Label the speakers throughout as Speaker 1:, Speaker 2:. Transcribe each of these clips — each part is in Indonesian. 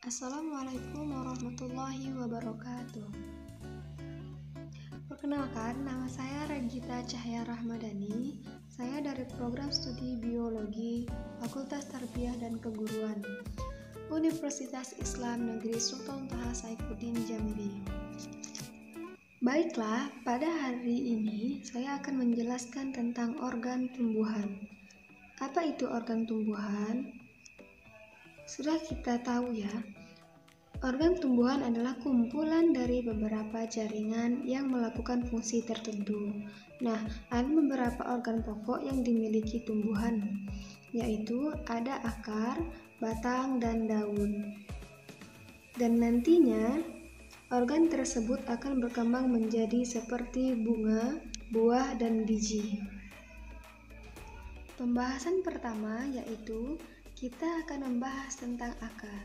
Speaker 1: Assalamualaikum warahmatullahi wabarakatuh. Perkenalkan, nama saya Regita Cahya Rahmadani. Saya dari program studi Biologi, Fakultas Tarbiyah dan Keguruan, Universitas Islam Negeri Sultan Toha Saifuddin Jambi. Baiklah, pada hari ini saya akan menjelaskan tentang organ tumbuhan. Apa itu organ tumbuhan? Sudah kita tahu ya, organ tumbuhan adalah kumpulan dari beberapa jaringan yang melakukan fungsi tertentu. Nah, ada beberapa organ pokok yang dimiliki tumbuhan, yaitu ada akar, batang, dan daun. Dan nantinya, organ tersebut akan berkembang menjadi seperti bunga, buah, dan biji. Pembahasan pertama yaitu kita akan membahas tentang akar.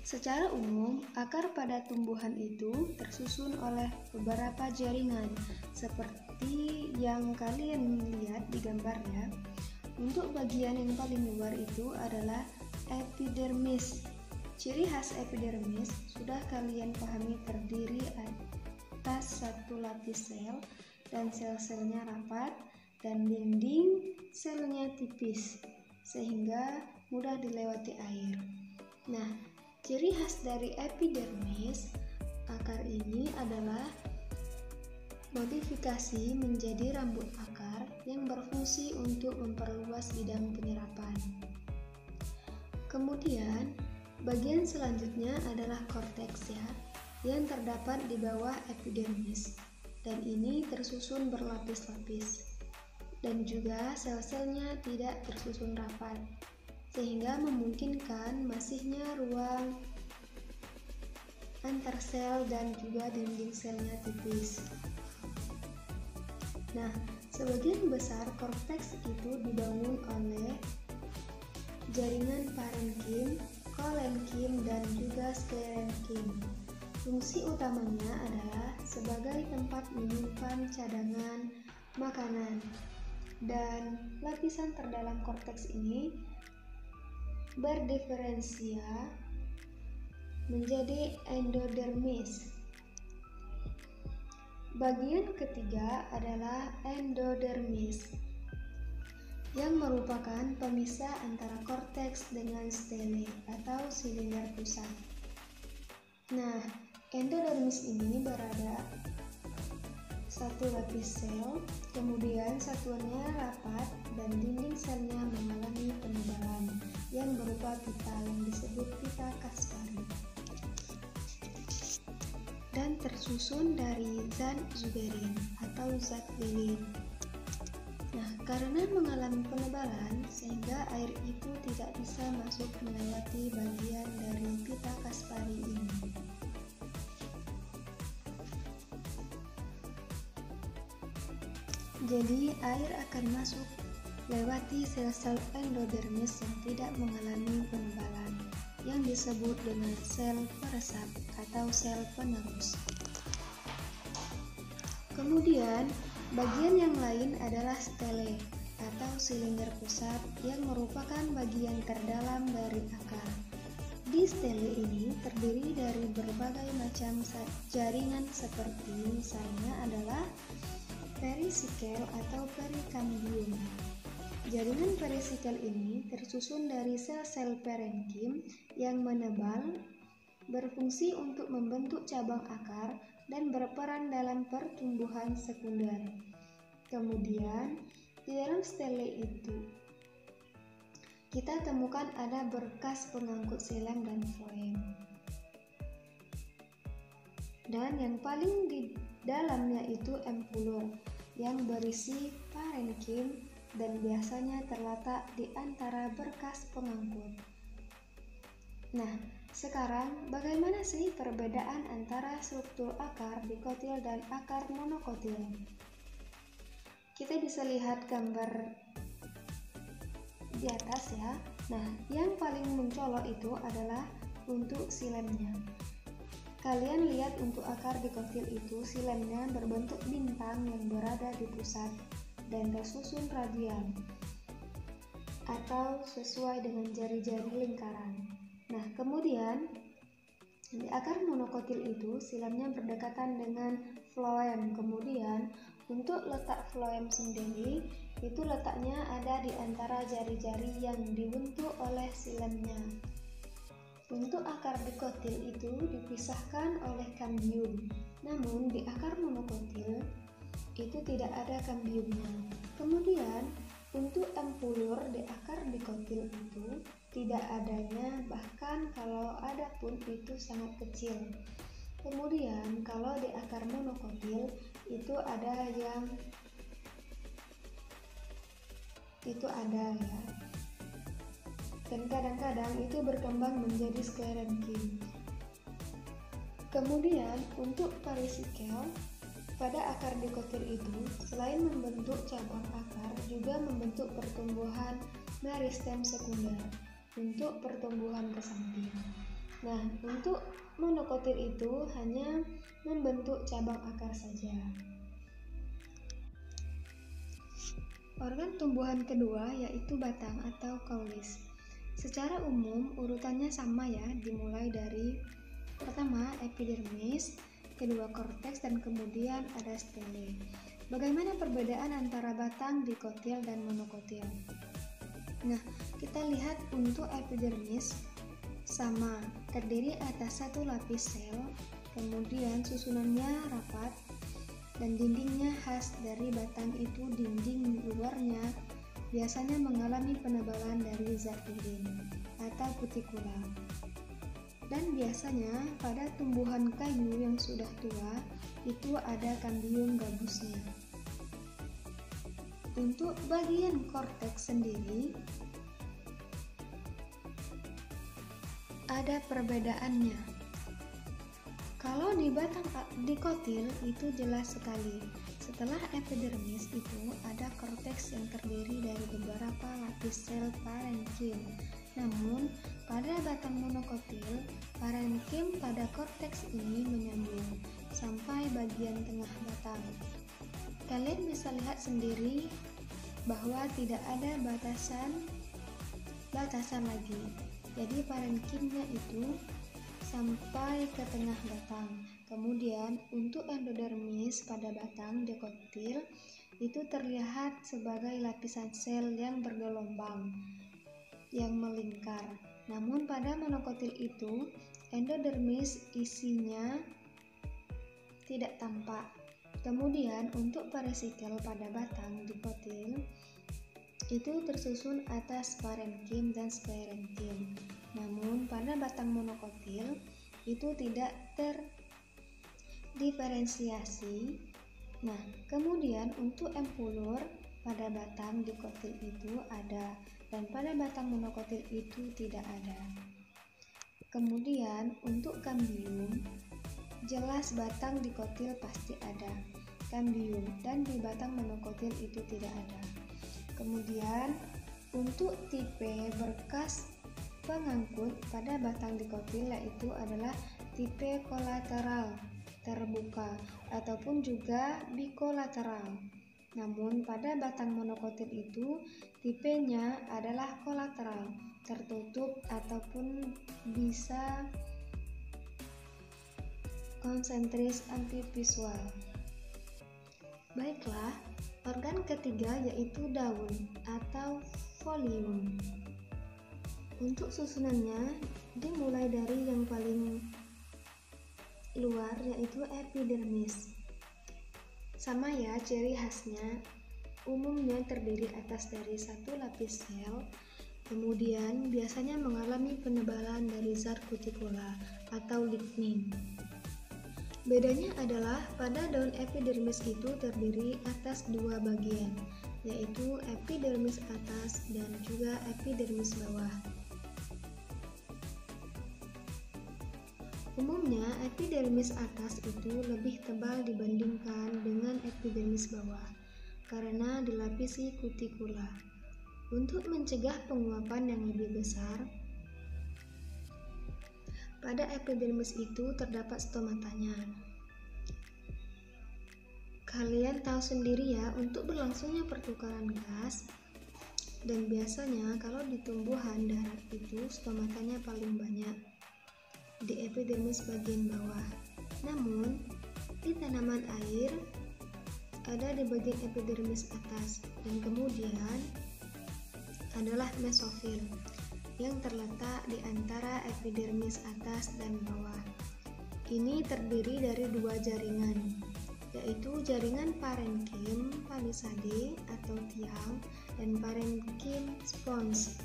Speaker 1: Secara umum, akar pada tumbuhan itu tersusun oleh beberapa jaringan seperti yang kalian lihat di gambar ya. Untuk bagian yang paling luar itu adalah epidermis. Ciri khas epidermis sudah kalian pahami, terdiri atas satu lapis sel dan sel-selnya rapat dan dinding selnya tipis sehingga mudah dilewati air. Nah, ciri khas dari epidermis akar ini adalah modifikasi menjadi rambut akar yang berfungsi untuk memperluas bidang penyerapan. Kemudian, bagian selanjutnya adalah korteks ya, yang terdapat di bawah epidermis, dan ini tersusun berlapis-lapis. Dan juga sel-selnya tidak tersusun rapat, sehingga memungkinkan masihnya ruang antar sel dan juga dinding selnya tipis. Nah, sebagian besar korteks itu dibangun oleh jaringan parenkim, kolenkim, dan juga sklerenkim. Fungsi utamanya adalah sebagai tempat menyimpan cadangan makanan. Dan lapisan terdalam korteks ini berdiferensia menjadi endodermis. Bagian ketiga adalah endodermis, yang merupakan pemisah antara korteks dengan stele atau silinder pusat. Nah, endodermis ini berada satu lapis sel, kemudian satuannya rapat dan dinding selnya mengalami penebalan yang berupa pita yang disebut pita Kaspari dan tersusun dari zat zuberin atau zat lilin. Nah, karena mengalami penebalan sehingga air itu tidak bisa masuk melewati bagian dari pita Kaspari ini. Jadi air akan masuk lewati sel-sel endodermis yang tidak mengalami penebalan, yang disebut dengan sel peresap atau sel penerus. Kemudian bagian yang lain adalah stele atau silinder pusat yang merupakan bagian terdalam dari akar. Di stele ini terdiri dari berbagai macam jaringan seperti misalnya adalah perisikel atau perikambium. Jaringan perisikel ini tersusun dari sel-sel parenkim yang menebal, berfungsi untuk membentuk cabang akar dan berperan dalam pertumbuhan sekunder. Kemudian, di dalam stele itu kita temukan ada berkas pengangkut silem dan floem. Dan yang paling di dalamnya itu empulur yang berisi parenkim dan biasanya terletak di antara berkas pengangkut. Nah, sekarang bagaimana sih perbedaan antara struktur akar dikotil dan akar monokotil? Kita bisa lihat gambar di atas ya. Nah, yang paling mencolok itu adalah untuk silemnya. Kalian lihat untuk akar dikotil itu silemnya berbentuk bintang yang berada di pusat dan tersusun radial atau sesuai dengan jari-jari lingkaran. Nah, kemudian Di akar monokotil itu silamnya berdekatan dengan floem. Kemudian untuk letak floem sendiri itu letaknya ada di antara jari-jari yang dibentuk oleh silamnya. Untuk akar dikotil itu dipisahkan oleh kambium. Namun di akar monokotil itu tidak ada kambiumnya. Kemudian untuk empulur di akar dikotil itu tidak adanya, bahkan kalau ada pun itu sangat kecil. Kemudian kalau di akar monokotil itu ada ya, dan kadang-kadang itu berkembang menjadi sklerenkim. Kemudian untuk parisikel pada akar dikotil itu selain membentuk cabang akar juga membentuk pertumbuhan meristem sekunder untuk pertumbuhan ke samping. Nah, untuk monokotil itu hanya membentuk cabang akar saja. Organ tumbuhan kedua yaitu batang atau caulis. Secara umum urutannya sama ya, dimulai dari pertama epidermis, kedua korteks, dan kemudian ada stele. Bagaimana perbedaan antara batang, dikotil, dan monokotil? Nah, kita lihat untuk epidermis sama, terdiri atas satu lapis sel, kemudian susunannya rapat, dan dindingnya khas dari batang itu dinding luarnya biasanya mengalami penebalan dari zat dinding atau kutikula. Dan biasanya pada tumbuhan kayu yang sudah tua itu ada kambium gabusnya. Untuk bagian korteks sendiri ada perbedaannya. Kalau di batang dikotil itu jelas sekali. Setelah epidermis itu ada korteks yang terdiri dari beberapa lapis sel parenkim. Namun pada batang monokotil, parenkim pada korteks ini menyambung sampai bagian tengah batang. Kalian bisa lihat sendiri bahwa tidak ada batasan lagi. Jadi parenkimnya itu sampai ke tengah batang. Kemudian untuk endodermis pada batang dikotil itu terlihat sebagai lapisan sel yang bergelombang yang melingkar. Namun pada monokotil itu endodermis isinya tidak tampak. Kemudian untuk parisikel pada batang dikotil itu tersusun atas parenkim dan sklerenkim. Namun pada batang monokotil itu tidak terdiferensiasi. Nah, kemudian untuk empulur pada batang dikotil itu ada, dan pada batang monokotil itu tidak ada. Kemudian untuk kambium, jelas batang dikotil pasti ada kambium, dan di batang monokotil itu tidak ada. Kemudian untuk tipe berkas pengangkut pada batang dikotil yaitu adalah tipe kolateral terbuka ataupun juga bikolateral. Namun pada batang monokotil itu tipenya adalah kolateral tertutup ataupun bisa konsentris antivisual. Baiklah, organ ketiga yaitu daun atau folium. Untuk susunannya dimulai dari yang paling luar yaitu epidermis. Sama ya, ciri khasnya umumnya terdiri atas dari satu lapis sel, kemudian biasanya mengalami penebalan dari zat kutikula atau lignin. Bedanya adalah pada daun epidermis itu terdiri atas dua bagian, yaitu epidermis atas dan juga epidermis bawah. Umumnya epidermis atas itu lebih tebal dibandingkan dengan epidermis bawah karena dilapisi kutikula. Untuk mencegah penguapan yang lebih besar, pada epidermis itu terdapat stomatanya. Kalian tahu sendiri ya, untuk berlangsungnya pertukaran gas, dan biasanya kalau di tumbuhan darat itu stomatanya paling banyak. di epidermis bagian bawah. Namun, di tanaman air ada di bagian epidermis atas, dan kemudian adalah mesofil yang terletak di antara epidermis atas dan bawah. Ini terdiri dari dua jaringan, yaitu jaringan parenkim palisade atau tiang dan parenkim spons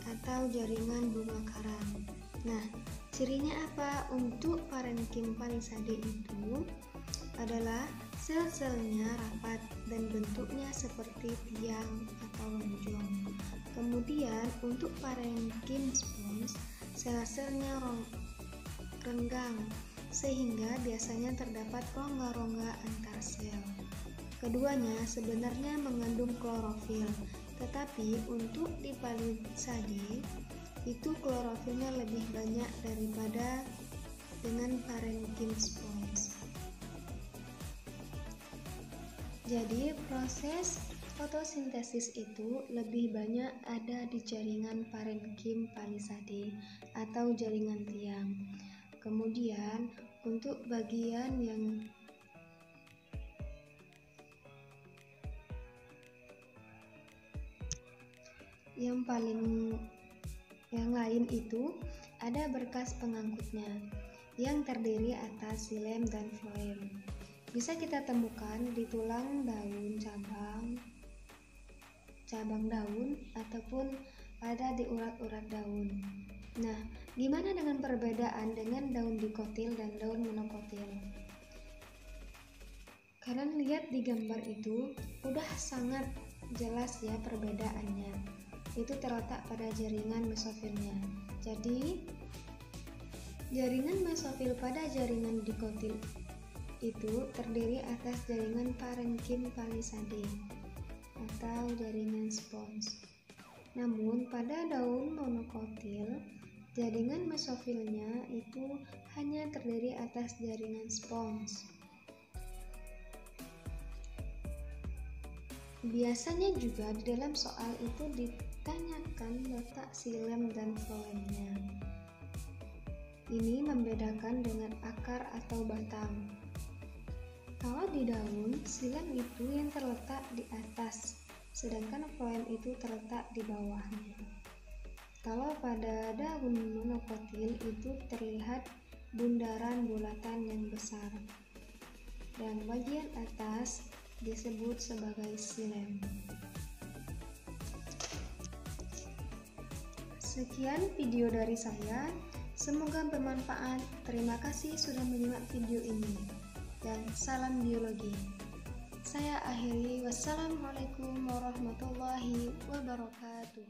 Speaker 1: atau jaringan bunga karang. Nah, cirinya apa? Untuk parenkim palisade itu adalah sel-selnya rapat dan bentuknya seperti tiang atau lonjong. Kemudian untuk parenkim spons, sel-selnya renggang sehingga biasanya terdapat rongga-rongga antar sel. Keduanya sebenarnya mengandung klorofil, tetapi untuk di palisade itu klorofilnya lebih banyak daripada dengan parenkim spons. Jadi proses fotosintesis itu lebih banyak ada di jaringan parenkim palisade atau jaringan tiang. Kemudian untuk bagian yang lain itu ada berkas pengangkutnya yang terdiri atas xilem dan floem. Bisa kita temukan di tulang daun cabang daun ataupun ada di urat-urat daun. Nah, gimana dengan perbedaan dengan daun dikotil dan daun monokotil? Kalian lihat di gambar itu udah sangat jelas ya perbedaannya. Itu terletak pada jaringan mesofilnya. Jadi, jaringan mesofil pada jaringan dikotil itu terdiri atas jaringan parenkim palisade atau jaringan spons. Namun pada daun monokotil, jaringan mesofilnya itu hanya terdiri atas jaringan spons. Biasanya juga di dalam soal itu ditanyakan letak xilem dan floemnya. Ini membedakan dengan akar atau batang. Kalau di daun, xilem itu yang terletak di atas, sedangkan floem itu terletak di bawahnya. Kalau pada daun monokotil itu terlihat bundaran bulatan yang besar, dan bagian atas disebut sebagai xilem. Sekian video dari saya, semoga bermanfaat. Terima kasih sudah menyimak video ini, dan salam biologi. Saya akhiri, wassalamualaikum warahmatullahi wabarakatuh.